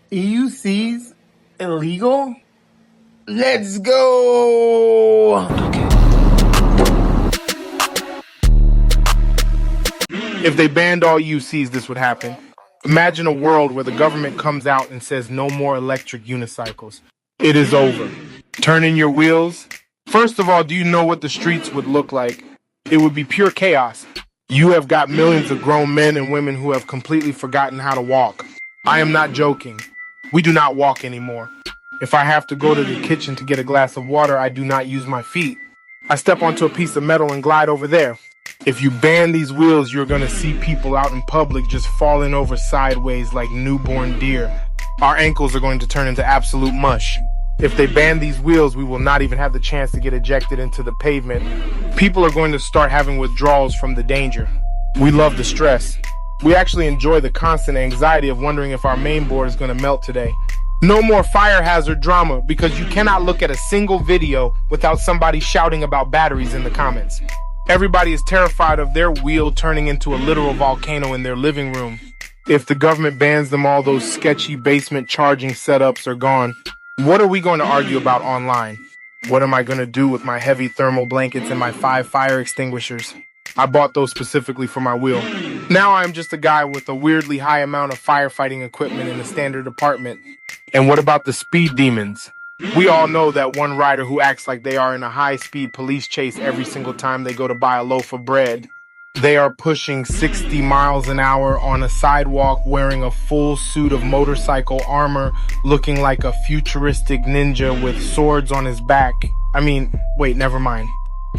EUC's illegal? Let's go! Okay. If they banned all UCs, this would happen. Imagine a world where the government comes out and says no more electric unicycles. It is over. Turn in your wheels. First of all, do you know what the streets would look like? It would be pure chaos. You have got millions of grown men and women who have completely forgotten how to walk. I am not joking. We do not walk anymore. If I have to go to the kitchen to get a glass of water, I do not use my feet. I step onto a piece of metal and glide over there. If you ban these wheels, you're going to see people out in public just falling over sideways like newborn deer. Our ankles are going to turn into absolute mush. If they ban these wheels, we will not even have the chance to get ejected into the pavement. People are going to start having withdrawals from the danger. We love the stress. We actually enjoy the constant anxiety of wondering if our main board is going to melt today. No more fire hazard drama, because you cannot look at a single video without somebody shouting about batteries in the comments. Everybody is terrified of their wheel turning into a literal volcano in their living room. If the government bans them, all those sketchy basement charging setups are gone. What are we going to argue about online? What am I going to do with my heavy thermal blankets and my 5 fire extinguishers? I bought those specifically for my wheel. Now I'm just a guy with a weirdly high amount of firefighting equipment in a standard apartment. And what about the speed demons? We all know that one rider who acts like they are in a high-speed police chase every single time they go to buy a loaf of bread. They are pushing 60 miles an hour on a sidewalk wearing a full suit of motorcycle armor, looking like a futuristic ninja with swords on his back. Wait, never mind.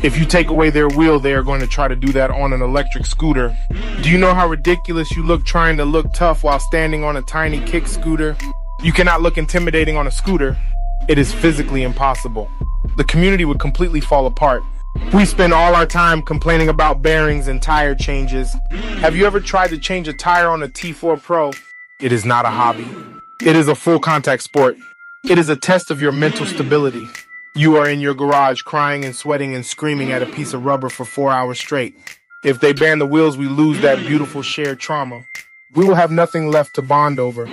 If you take away their wheel, they are going to try to do that on an electric scooter. Do you know how ridiculous you look trying to look tough while standing on a tiny kick scooter? You cannot look intimidating on a scooter. It is physically impossible. The community would completely fall apart. We spend all our time complaining about bearings and tire changes. Have you ever tried to change a tire on a T4 Pro? It is not a hobby. It is a full contact sport. It is a test of your mental stability. You are in your garage crying and sweating and screaming at a piece of rubber for 4 hours straight. If they ban the wheels, we lose that beautiful shared trauma. We will have nothing left to bond over.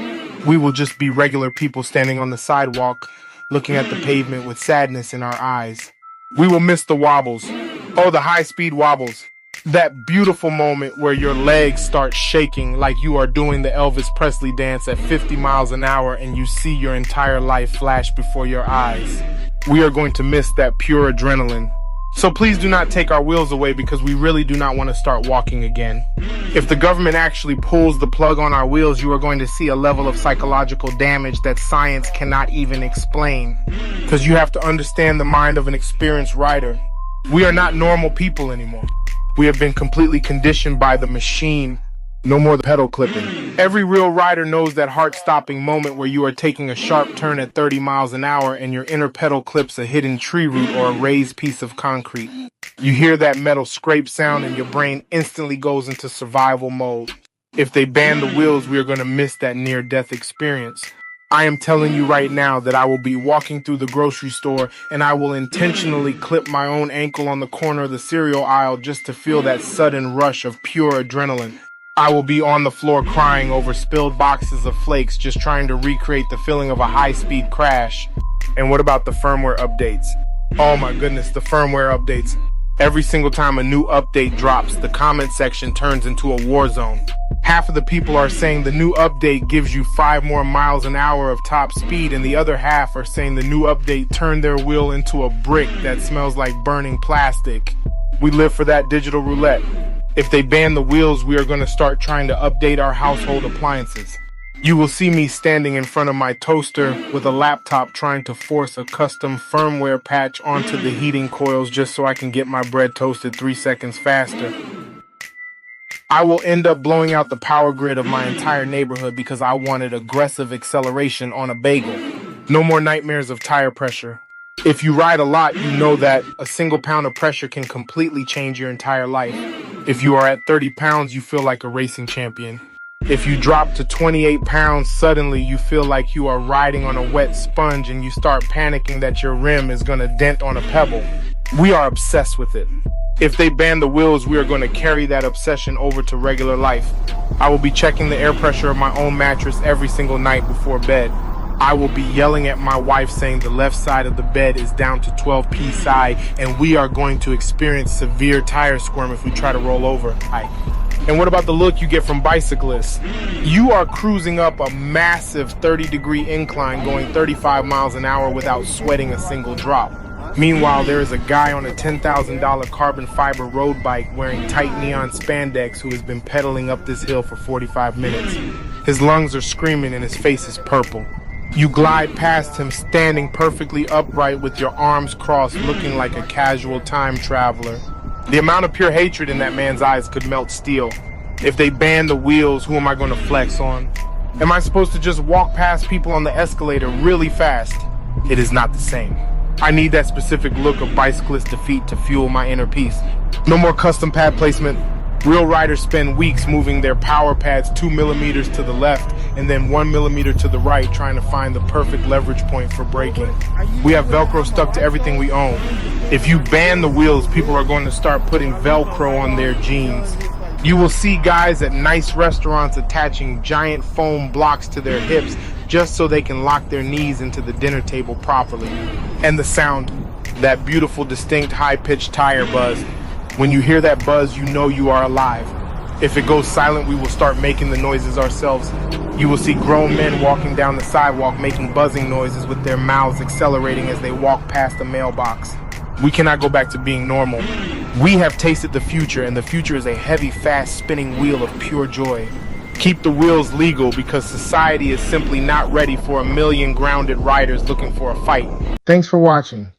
We will just be regular people standing on the sidewalk, looking at the pavement with sadness in our eyes. We will miss the wobbles. Oh, the high-speed wobbles. That beautiful moment where your legs start shaking like you are doing the Elvis Presley dance at 50 miles an hour and you see your entire life flash before your eyes. We are going to miss that pure adrenaline. So please do not take our wheels away, because we really do not want to start walking again. If the government actually pulls the plug on our wheels, you are going to see a level of psychological damage that science cannot even explain. Because you have to understand the mind of an experienced rider. We are not normal people anymore. We have been completely conditioned by the machine. No more the pedal clipping. Every real rider knows that heart-stopping moment where you are taking a sharp turn at 30 miles an hour and your inner pedal clips a hidden tree root or a raised piece of concrete. You hear that metal scrape sound and your brain instantly goes into survival mode. If they ban the wheels, we are going to miss that near-death experience. I am telling you right now that I will be walking through the grocery store and I will intentionally clip my own ankle on the corner of the cereal aisle just to feel that sudden rush of pure adrenaline. I will be on the floor crying over spilled boxes of flakes, just trying to recreate the feeling of a high-speed crash. And what about the firmware updates? Oh my goodness, the firmware updates. Every single time a new update drops, the comment section turns into a war zone. Half of the people are saying the new update gives you 5 more miles an hour of top speed, and the other half are saying the new update turned their wheel into a brick that smells like burning plastic. We live for that digital roulette. If they ban the wheels, we are going to start trying to update our household appliances. You will see me standing in front of my toaster with a laptop trying to force a custom firmware patch onto the heating coils just so I can get my bread toasted 3 seconds faster. I will end up blowing out the power grid of my entire neighborhood because I wanted aggressive acceleration on a bagel. No more nightmares of tire pressure. If you ride a lot, you know that a single pound of pressure can completely change your entire life. If you are at 30 pounds, you feel like a racing champion. If you drop to 28 pounds, suddenly you feel like you are riding on a wet sponge and you start panicking that your rim is going to dent on a pebble. We are obsessed with it. If they ban the wheels, we are going to carry that obsession over to regular life. I will be checking the air pressure of my own mattress every single night before bed. I will be yelling at my wife saying the left side of the bed is down to 12 psi and we are going to experience severe tire squirm if we try to roll over. And what about the look you get from bicyclists? You are cruising up a massive 30-degree incline going 35 miles an hour without sweating a single drop. Meanwhile, there is a guy on a $10,000 carbon fiber road bike wearing tight neon spandex who has been pedaling up this hill for 45 minutes. His lungs are screaming and his face is purple. You glide past him standing perfectly upright with your arms crossed, looking like a casual time traveler. The amount of pure hatred in that man's eyes could melt steel. If they ban the wheels, who am I going to flex on? Am I supposed to just walk past people on the escalator really fast? It is not the same. I need that specific look of bicyclist defeat to fuel my inner peace. No more custom pad placement. Real riders spend weeks moving their power pads 2 millimeters to the left and then 1 millimeter to the right trying to find the perfect leverage point for braking. We have Velcro stuck to everything we own. If you ban the wheels, people are going to start putting Velcro on their jeans. You will see guys at nice restaurants attaching giant foam blocks to their hips just so they can lock their knees into the dinner table properly. And the sound, that beautiful, distinct, high-pitched tire buzz. When you hear that buzz, you know you are alive. If it goes silent, we will start making the noises ourselves. You will see grown men walking down the sidewalk making buzzing noises with their mouths accelerating as they walk past a mailbox. We cannot go back to being normal. We have tasted the future, and the future is a heavy, fast spinning wheel of pure joy. Keep the wheels legal because society is simply not ready for a million grounded riders looking for a fight. Thanks for watching.